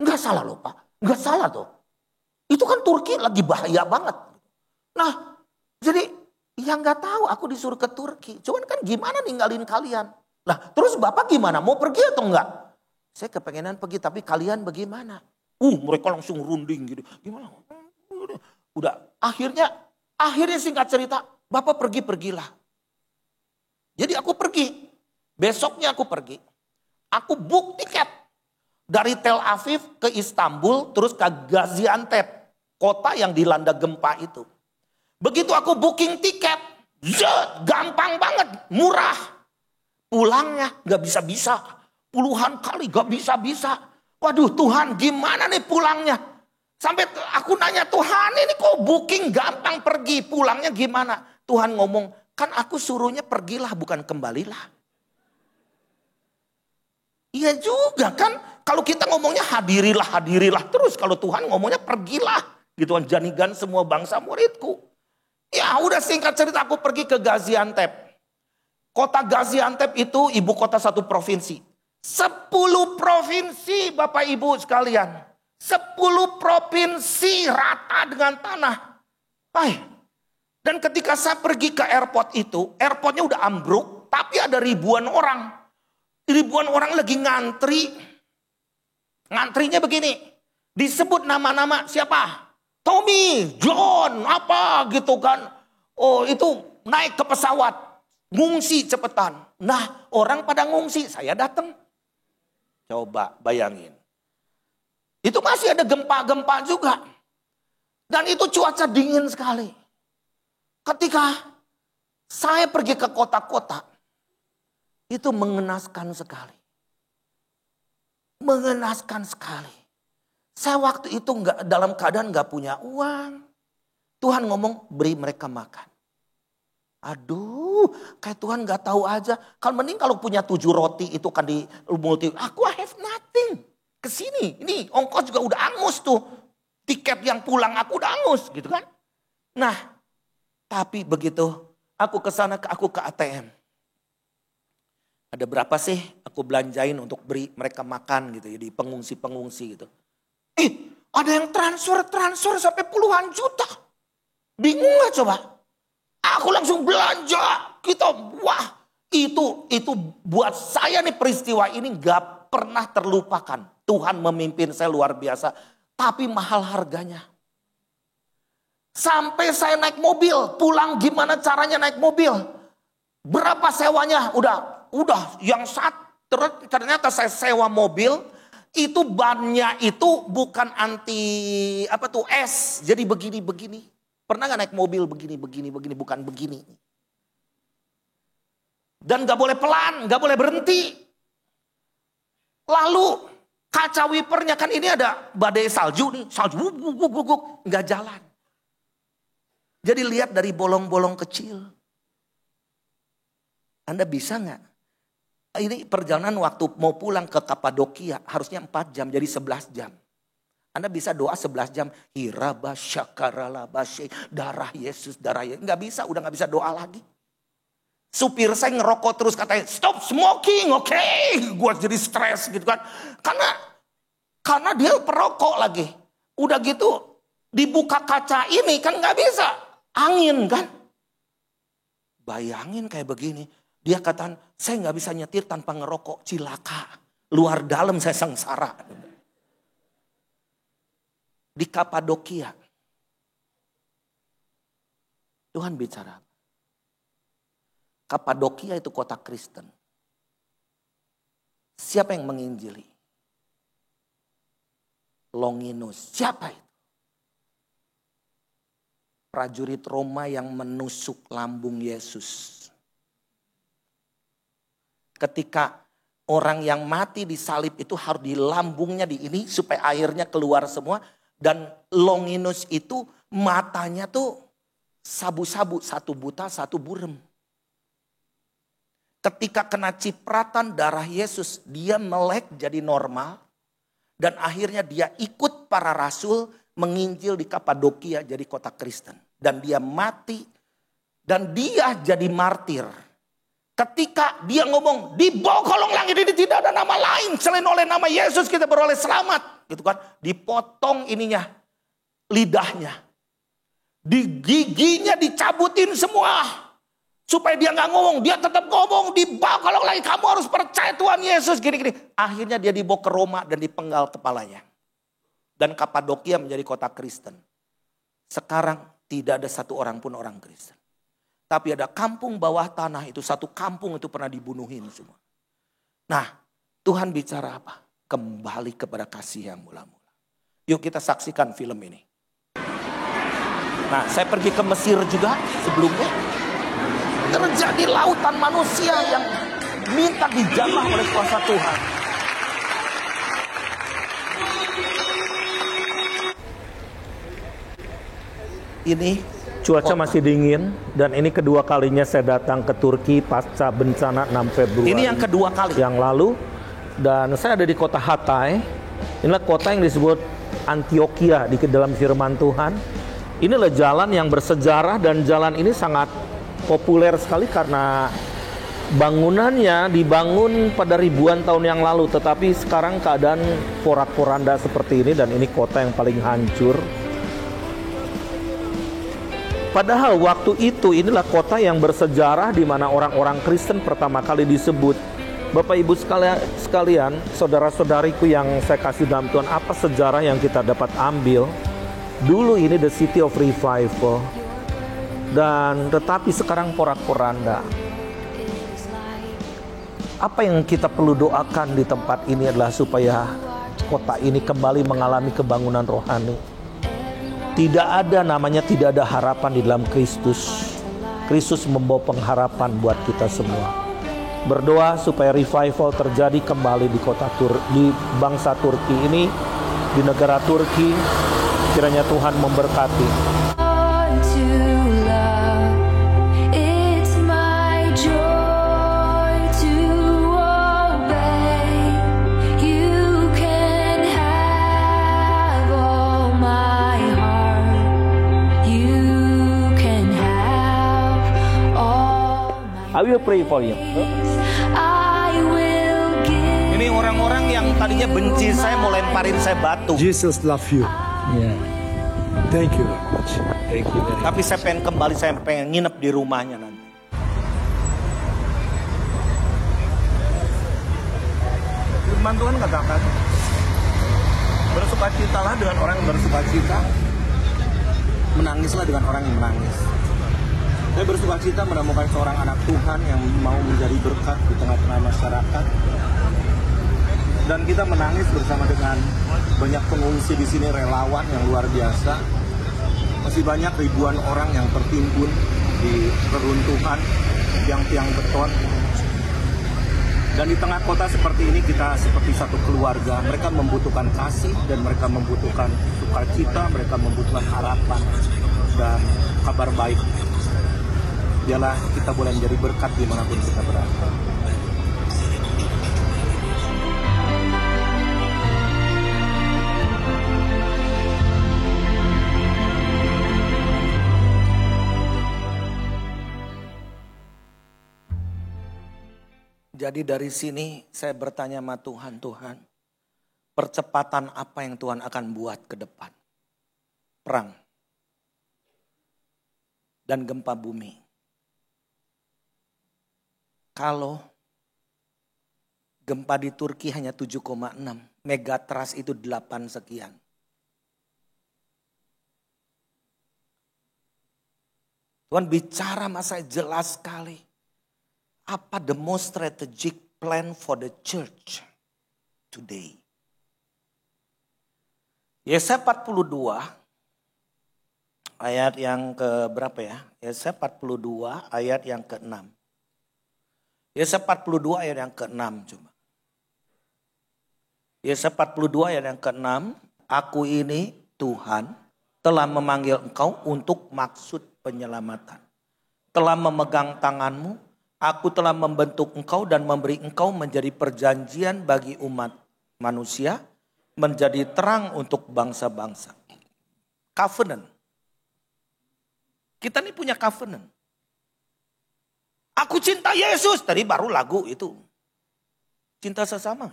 nggak salah loh Pak, nggak salah tuh. Itu kan Turki lagi bahaya banget. Nah, jadi ya nggak tahu aku disuruh ke Turki. Cuman kan gimana ninggalin kalian. Lah terus Bapak gimana? Mau pergi atau enggak? Saya kepengenan pergi tapi kalian bagaimana? Mereka langsung runding gitu. Gimana? Udah akhirnya singkat cerita. Bapak pergilah. Jadi aku pergi. Besoknya aku pergi. Aku book tiket. Dari Tel Aviv ke Istanbul terus ke Gaziantep. Kota yang dilanda gempa itu. Begitu aku booking tiket, gampang banget, murah. Pulangnya gak bisa-bisa, puluhan kali gak bisa-bisa. Waduh Tuhan gimana nih pulangnya? Sampai aku nanya Tuhan ini kok booking gampang pergi, pulangnya gimana? Tuhan ngomong, kan aku suruhnya pergilah bukan kembalilah. Iya juga kan, kalau kita ngomongnya hadirilah terus. Kalau Tuhan ngomongnya pergilah. Gitu kan, jadikan semua bangsa muridku. Ya udah singkat cerita aku pergi ke Gaziantep. Kota Gaziantep itu ibu kota satu provinsi. 10 provinsi Bapak Ibu sekalian. 10 provinsi rata dengan tanah. Dan ketika saya pergi ke airport itu, airportnya udah ambruk. Tapi ada ribuan orang. Ribuan orang lagi ngantri. Ngantrinya begini. Disebut nama-nama siapa? Tommy, John, apa gitu kan. Oh itu naik ke pesawat. Ngungsi cepetan. Nah orang pada ngungsi, saya datang. Coba bayangin. Itu masih ada gempa-gempa juga. Dan itu cuaca dingin sekali. Ketika saya pergi ke kota-kota. Itu mengenaskan sekali. Mengenaskan sekali. Saya waktu itu dalam keadaan gak punya uang. Tuhan ngomong beri mereka makan. Aduh, kayak Tuhan gak tahu aja. Kan mending kalau punya 7 roti itu kan di multi. Aku I have nothing. Kesini, ini ongkos juga udah angus tuh. Tiket yang pulang aku udah angus gitu kan. Nah, tapi begitu aku ke sana, aku ke ATM. Ada berapa sih aku belanjain untuk beri mereka makan gitu ya di pengungsi-pengungsi gitu. Ada yang transfer sampai puluhan juta. Bingung gak coba? Aku langsung belanja gitu. Wah, itu buat saya nih peristiwa ini gak pernah terlupakan. Tuhan memimpin saya luar biasa. Tapi mahal harganya. Sampai saya naik mobil, pulang gimana caranya naik mobil? Berapa sewanya? Udah yang ternyata saya sewa mobil, itu bannya itu bukan es. Jadi begini. Pernah gak naik mobil begini, bukan begini. Dan gak boleh pelan, gak boleh berhenti. Lalu kaca wipernya kan ini ada badai salju nih, gak jalan. Jadi lihat dari bolong-bolong kecil. Anda bisa gak? Ini perjalanan waktu mau pulang ke Kapadokia harusnya 4 jam jadi 11 jam. Anda bisa doa 11 jam. Hiraba syakarala basye. Darah Yesus. Nggak bisa, udah nggak bisa doa lagi. Supir saya ngerokok terus katanya stop smoking, oke. Gua jadi stres gitu kan. Karena dia perokok lagi. Udah gitu dibuka kaca ini kan nggak bisa. Angin kan. Bayangin kayak begini. Dia katakan, saya nggak bisa nyetir tanpa ngerokok, cilaka. Luar dalam saya sengsara. Di Kapadokia. Tuhan bicara. Kapadokia itu kota Kristen. Siapa yang menginjili? Longinus. Siapa itu? Prajurit Roma yang menusuk lambung Yesus. Ketika orang yang mati disalib itu harus di lambungnya di ini supaya airnya keluar semua. Dan Longinus itu matanya tuh sabu-sabu, satu buta, satu burem. Ketika kena cipratan darah Yesus, dia melek jadi normal. Dan akhirnya dia ikut para rasul menginjil di Kapadokia jadi kota Kristen. Dan dia mati dan dia jadi martir. Ketika dia ngomong, di bawah kolong langit ini tidak ada nama lain selain oleh nama Yesus kita beroleh selamat. Gitu kan, dipotong ininya, lidahnya. Di giginya dicabutin semua. Supaya dia gak ngomong, dia tetap ngomong, di bawah kolong langit kamu harus percaya Tuhan Yesus. Gini-gini. Akhirnya dia dibawa ke Roma dan dipenggal kepalanya. Dan Kapadokia menjadi kota Kristen. Sekarang tidak ada satu orang pun orang Kristen. Tapi ada kampung bawah tanah itu, satu kampung itu pernah dibunuhin semua. Nah, Tuhan bicara apa? Kembali kepada kasih yang mula-mula. Yuk kita saksikan film ini. Nah, saya pergi ke Mesir juga sebelumnya. Terjadi lautan manusia yang minta dijamah oleh kuasa Tuhan. Ini cuaca masih dingin dan ini kedua kalinya saya datang ke Turki pasca bencana 6 Februari. Ini yang kedua kali. Yang lalu dan saya ada di kota Hatay. Inilah kota yang disebut Antioquia di dalam firman Tuhan. Inilah jalan yang bersejarah dan jalan ini sangat populer sekali karena bangunannya dibangun pada ribuan tahun yang lalu. Tetapi sekarang keadaan porak-poranda seperti ini dan ini kota yang paling hancur. Padahal waktu itu inilah kota yang bersejarah di mana orang-orang Kristen pertama kali disebut. Bapak Ibu sekalian, saudara-saudariku yang saya kasih dalam Tuhan, apa sejarah yang kita dapat ambil? Dulu ini the city of revival. Dan tetapi sekarang porak-poranda. Apa yang kita perlu doakan di tempat ini adalah supaya kota ini kembali mengalami kebangunan rohani. Tidak ada namanya tidak ada harapan di dalam Kristus. Kristus membawa pengharapan buat kita semua. Berdoa supaya revival terjadi kembali di di bangsa Turki ini, di negara Turki. Kiranya Tuhan memberkati. I will pray for you. Ini orang-orang yang tadinya benci saya mau lemparin saya batu. Jesus love you. Yeah. Thank you very much. Thank you very much. Tapi saya pengen kembali, saya pengen nginep di rumahnya nanti. Firman Tuhan katakan, bersukacitalah dengan orang yang bersukacita, menangislah dengan orang yang menangis. Saya bersukacita menemukan seorang anak Tuhan yang mau menjadi berkat di tengah-tengah masyarakat. Dan kita menangis bersama dengan banyak pengungsi di sini, relawan yang luar biasa. Masih banyak ribuan orang yang tertimbun di reruntuhan tiang-tiang beton. Dan di tengah kota seperti ini kita seperti satu keluarga. Mereka membutuhkan kasih dan mereka membutuhkan sukacita, mereka membutuhkan harapan dan kabar baik. Biarlah kita boleh menjadi berkat dimanapun kita berada. Jadi dari sini saya bertanya sama Tuhan, Tuhan, percepatan apa yang Tuhan akan buat ke depan? Perang dan gempa bumi. Kalau gempa di Turki hanya 7,6, megatrust itu 8 sekian. Tuhan bicara sama saya jelas sekali. Apa the most strategic plan for the church today? Yesaya 42 ayat yang ke berapa ya? Yesaya 42 ayat yang ke-6. Yesaya 42 ayat yang ke-6 coba. Yesaya 42 ayat yang ke-6. Aku ini Tuhan telah memanggil engkau untuk maksud penyelamatan. Telah memegang tanganmu. Aku telah membentuk engkau dan memberi engkau menjadi perjanjian bagi umat manusia. Menjadi terang untuk bangsa-bangsa. Covenant. Kita ini punya covenant. Aku cinta Yesus. Tadi baru lagu itu. Cinta sesama.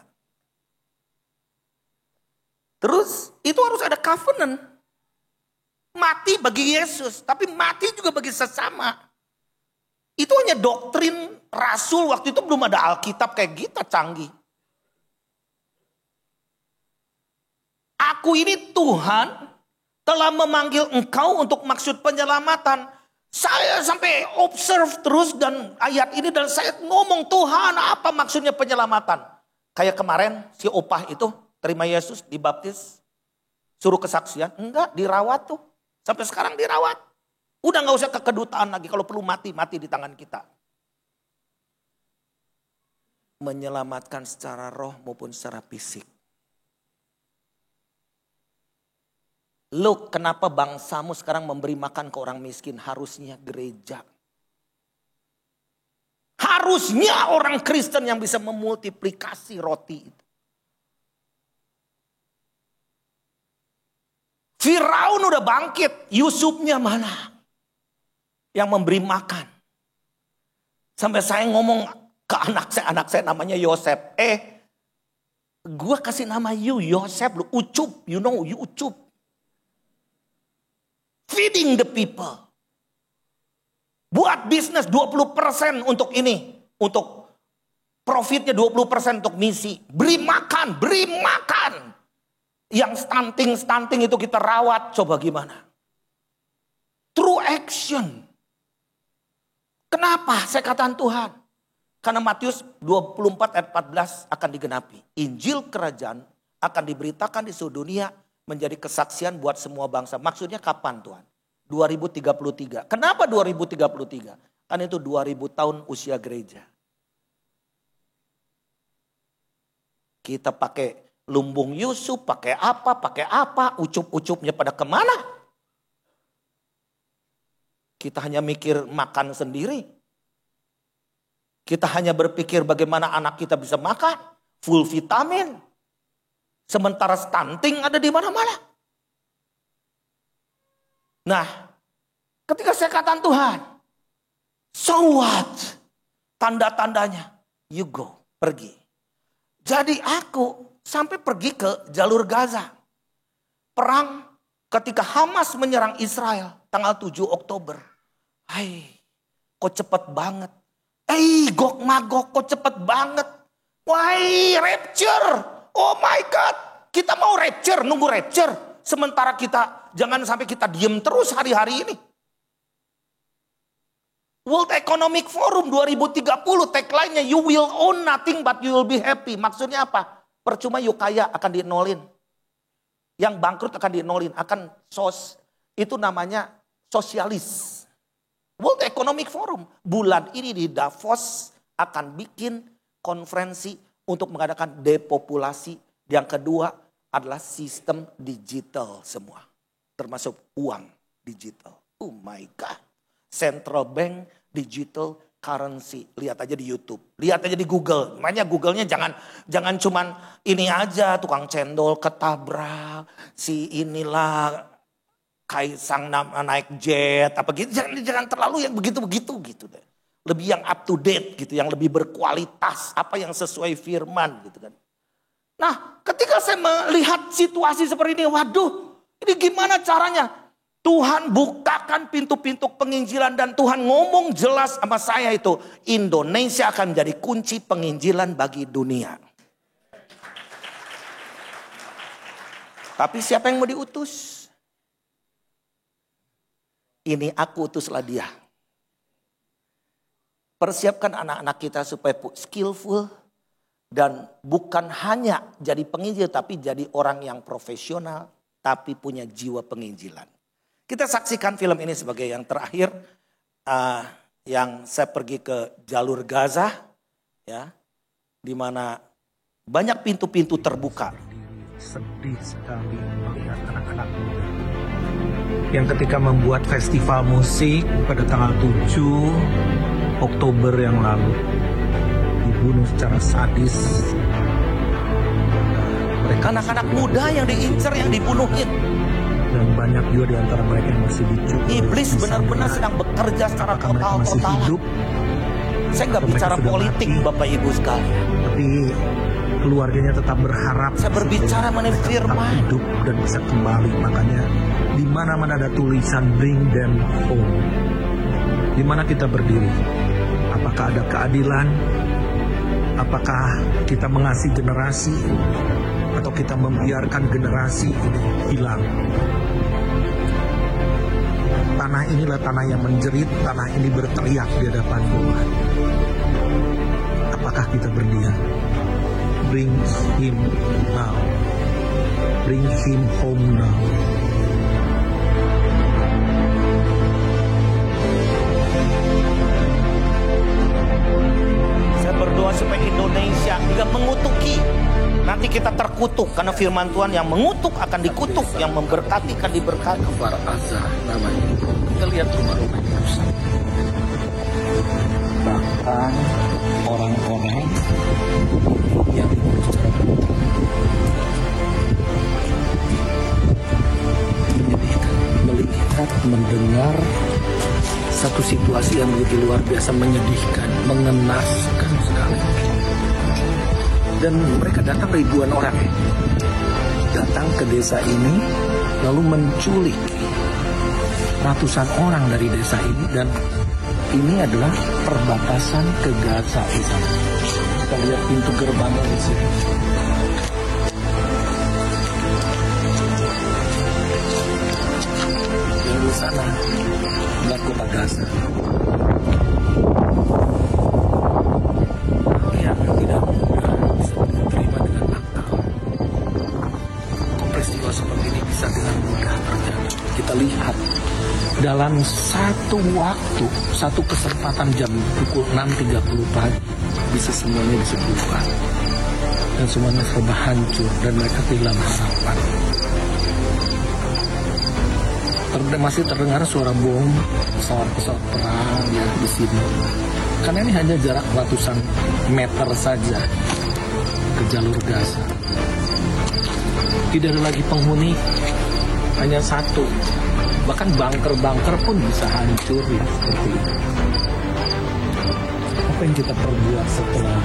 Terus itu harus ada covenant. Mati bagi Yesus. Tapi mati juga bagi sesama. Itu hanya doktrin Rasul. Waktu itu belum ada Alkitab kayak kita canggih. Aku ini Tuhan telah memanggil engkau untuk maksud penyelamatan. Saya sampai observe terus dan ayat ini dan saya ngomong, Tuhan apa maksudnya penyelamatan? Kayak kemarin si opah itu terima Yesus, dibaptis, suruh kesaksian. Enggak, dirawat tuh. Sampai sekarang dirawat. Udah gak usah ke kedutaan lagi, kalau perlu mati di tangan kita. Menyelamatkan secara roh maupun secara fisik. Look, kenapa bangsamu sekarang memberi makan ke orang miskin? Harusnya gereja. Harusnya orang Kristen yang bisa memultiplikasi roti itu. Firaun udah bangkit, Yusufnya mana? Yang memberi makan. Sampai saya ngomong ke anak saya namanya Yosef. Gue kasih nama Yosef, lu Ucup, you know, you Ucup. Feeding the people. Buat bisnis 20% untuk ini. Untuk profitnya 20% untuk misi. Beri makan, beri makan. Yang stunting itu kita rawat, coba gimana? True action. Kenapa saya katakan Tuhan? Karena Matius 24 ayat 14 akan digenapi. Injil kerajaan akan diberitakan di seluruh dunia menjadi kesaksian buat semua bangsa. Maksudnya kapan Tuhan? 2033. Kenapa 2033? Kan itu 2000 tahun usia gereja. Kita pakai lumbung Yusuf, pakai apa, ucup-ucupnya pada kemana? Kita hanya mikir makan sendiri. Kita hanya berpikir bagaimana anak kita bisa makan. Full vitamin. Sementara stunting ada di mana-mana. Nah, ketika saya katakan Tuhan, so what? tanda-tandanya. You go, pergi. Jadi aku sampai pergi ke jalur Gaza. Perang ketika Hamas menyerang Israel tanggal 7 Oktober. Hai, kok cepet banget. Gog magog, kok cepet banget. Why, rapture. Oh my God, kita mau rapture, nunggu rapture. Sementara kita, jangan sampai kita diem terus hari-hari ini. World Economic Forum 2030 tagline-nya, you will own nothing but you will be happy. Maksudnya apa? Percuma you kaya akan dinolin. Yang bangkrut akan dinolin. Itu namanya sosialis. World Economic Forum. Bulan ini di Davos akan bikin konferensi untuk mengadakan depopulasi. Yang kedua adalah sistem digital semua. Termasuk uang digital. Oh my God. Central Bank Digital Currency. Lihat aja di YouTube. Lihat aja di Google. Makanya Google-nya jangan cuman ini aja. Tukang cendol ketabrak. Si inilah Kaisang naik jet. Apa gitu. Jangan terlalu yang begitu-begitu gitu deh. Lebih yang up to date gitu. Yang lebih berkualitas. Apa yang sesuai firman gitu kan. Nah ketika saya melihat situasi seperti ini. Waduh ini gimana caranya? Tuhan bukakan pintu-pintu penginjilan dan Tuhan ngomong jelas sama saya itu. Indonesia akan menjadi kunci penginjilan bagi dunia. Tapi siapa yang mau diutus? Ini aku utuslah dia. Persiapkan anak-anak kita supaya skillful. Dan bukan hanya jadi penginjil tapi jadi orang yang profesional. Tapi punya jiwa penginjilan. Kita saksikan film ini sebagai yang terakhir, yang saya pergi ke jalur Gaza, ya, di mana banyak pintu-pintu terbuka. Sedih sekali melihat anak-anak muda yang ketika membuat festival musik pada tanggal 7 Oktober yang lalu dibunuh secara sadis. Anak-anak muda yang diincar, yang dibunuhin. Dan banyak juga di antara mereka yang masih diculik. Iblis benar-benar sedang bekerja secara total. Saya nggak bicara politik mati, Bapak Ibu sekalian. Tapi keluarganya tetap berharap. Saya berbicara mengenai firman. Hidup dan bisa kembali. Makanya di mana-mana ada tulisan bring them home. Di mana kita berdiri? Apakah ada keadilan? Apakah kita mengasihi generasi? Atau kita membiarkan generasi ini hilang? Tanah inilah tanah yang menjerit, tanah ini berteriak di hadapan Tuhan. Apakah kita berdiam? Bring him now. Bring him home now. Saya berdoa supaya Indonesia tidak mengutuki. Nanti kita terkutuk karena firman Tuhan yang mengutuk akan dikutuk, yang memberkati akan diberkati. Para azah namanya. Kita lihat rumah-rumah yang rusak. Bahkan orang-orang yang dibunuh secara brutal. Menyedihkan, melihat, mendengar satu situasi yang begitu luar biasa, menyedihkan, mengenaskan sekali. Dan mereka datang ribuan orang, datang ke desa ini, lalu menculik ratusan orang dari desa ini, dan ini adalah perbatasan ke Gaza di sana. Kita lihat pintu gerbangnya di sini. Yang di sana adalah kota Gaza. Yang tidak bisa diterima dengan akal. Peristiwa seperti ini bisa dengan mudah terjadi. Kita lihat dalam satu waktu, satu kesempatan jam pukul 6.30 pagi, bisa semuanya bisa berubah. Dan semuanya serba hancur dan mereka kehilangan harapan. Masih terdengar suara bom, pesawat-pesawat perang ya di sini. Karena ini hanya jarak ratusan meter saja ke jalur Gaza. Tidak ada lagi penghuni, hanya satu. Bahkan bunker-bunker pun bisa hancur ya seperti itu. Apa yang kita perbuat setelah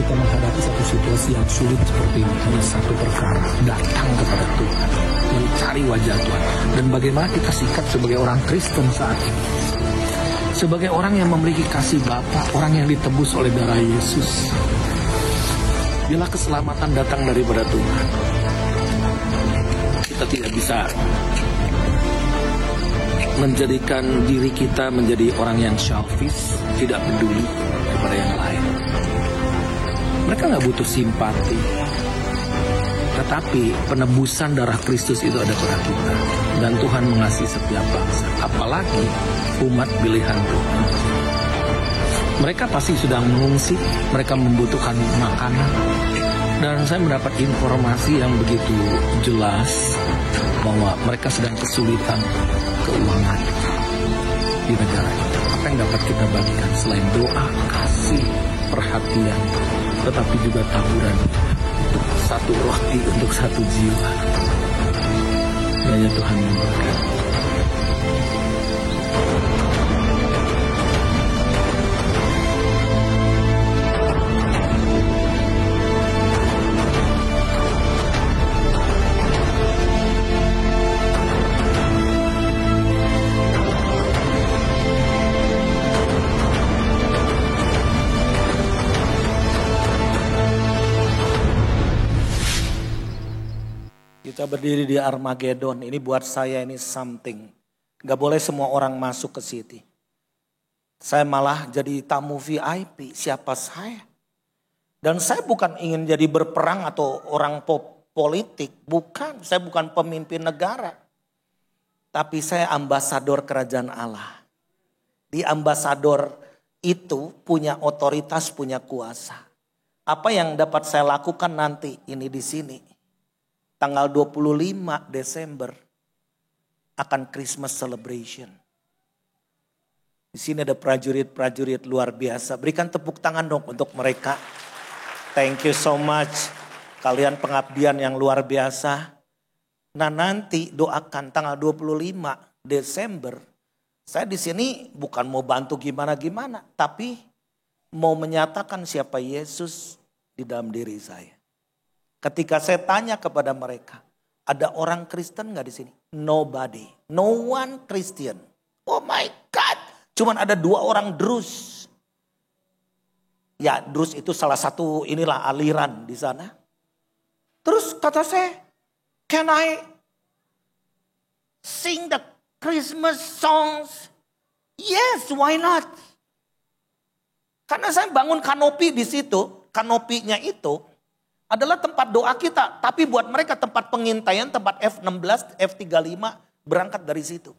kita menghadapi satu situasi yang sulit seperti ini? Hanya satu perkara, datang kepada Tuhan, mencari wajah Tuhan. Dan bagaimana kita sikap sebagai orang Kristen saat ini? Sebagai orang yang memiliki kasih Bapa, orang yang ditebus oleh darah Yesus. Bila keselamatan datang daripada Tuhan, kita tidak bisa menjadikan diri kita menjadi orang yang selfish, tidak peduli kepada yang lain. Mereka nggak butuh simpati, tetapi penebusan darah Kristus itu ada pada kita, dan Tuhan mengasihi setiap bangsa, apalagi umat pilihan Tuhan. Mereka pasti sedang mengungsi, mereka membutuhkan makanan, dan saya mendapat informasi yang begitu jelas bahwa mereka sedang kesulitan keuangan di negara itu. Apa yang dapat kita bagikan selain doa, kasih, perhatian, tetapi juga taburan untuk satu roti, untuk satu jiwa. Kiranya Tuhan memberkati. Kita berdiri di Armageddon, ini buat saya ini something. Gak boleh semua orang masuk ke sini. Saya malah jadi tamu VIP, siapa saya? Dan saya bukan ingin jadi berperang atau orang politik, bukan. Saya bukan pemimpin negara. Tapi saya ambasador kerajaan Allah. Di ambasador itu punya otoritas, punya kuasa. Apa yang dapat saya lakukan nanti ini di sini? Tanggal 25 Desember akan Christmas celebration. Di sini ada prajurit-prajurit luar biasa. Berikan tepuk tangan dong untuk mereka. Thank you so much. Kalian pengabdian yang luar biasa. Nah nanti doakan tanggal 25 Desember. Saya di sini bukan mau bantu gimana-gimana. Tapi mau menyatakan siapa Yesus di dalam diri saya. Ketika saya tanya kepada mereka, ada orang Kristen gak di sini? Nobody, no one Christian. Oh my God, cuman ada 2 orang Druze. Ya, Druze itu salah satu inilah aliran di sana. Terus kata saya, can I sing the Christmas songs? Yes, why not? Karena saya bangun kanopi di situ, kanopinya itu adalah tempat doa kita. Tapi buat mereka tempat pengintaian, tempat F-16, F-35 berangkat dari situ.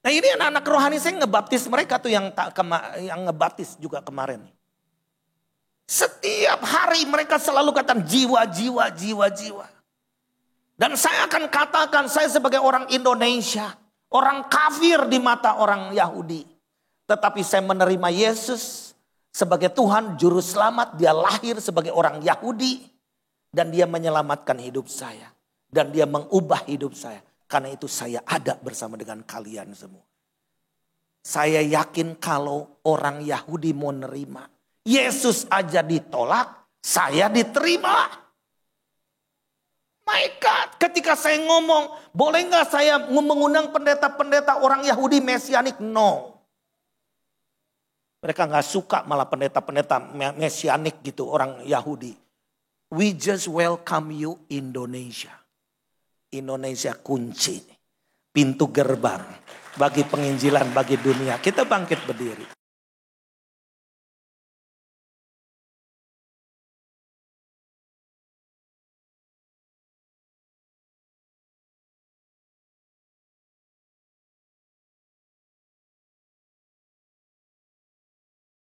Nah ini anak-anak rohani saya ngebaptis mereka tuh yang ngebaptis juga kemarin. Setiap hari mereka selalu katakan jiwa. Dan saya akan katakan saya sebagai orang Indonesia, orang kafir di mata orang Yahudi. Tetapi saya menerima Yesus sebagai Tuhan Juru Selamat. Dia lahir sebagai orang Yahudi. Dan dia menyelamatkan hidup saya. Dan dia mengubah hidup saya. Karena itu saya ada bersama dengan kalian semua. Saya yakin kalau orang Yahudi mau nerima. Yesus aja ditolak. Saya diterima. My God. Ketika saya ngomong. Boleh gak saya mengundang pendeta-pendeta orang Yahudi Mesianik? No. Mereka gak suka malah pendeta-pendeta mesianik gitu orang Yahudi. We just welcome you Indonesia. Indonesia kunci. Pintu gerbang bagi penginjilan bagi dunia. Kita bangkit berdiri.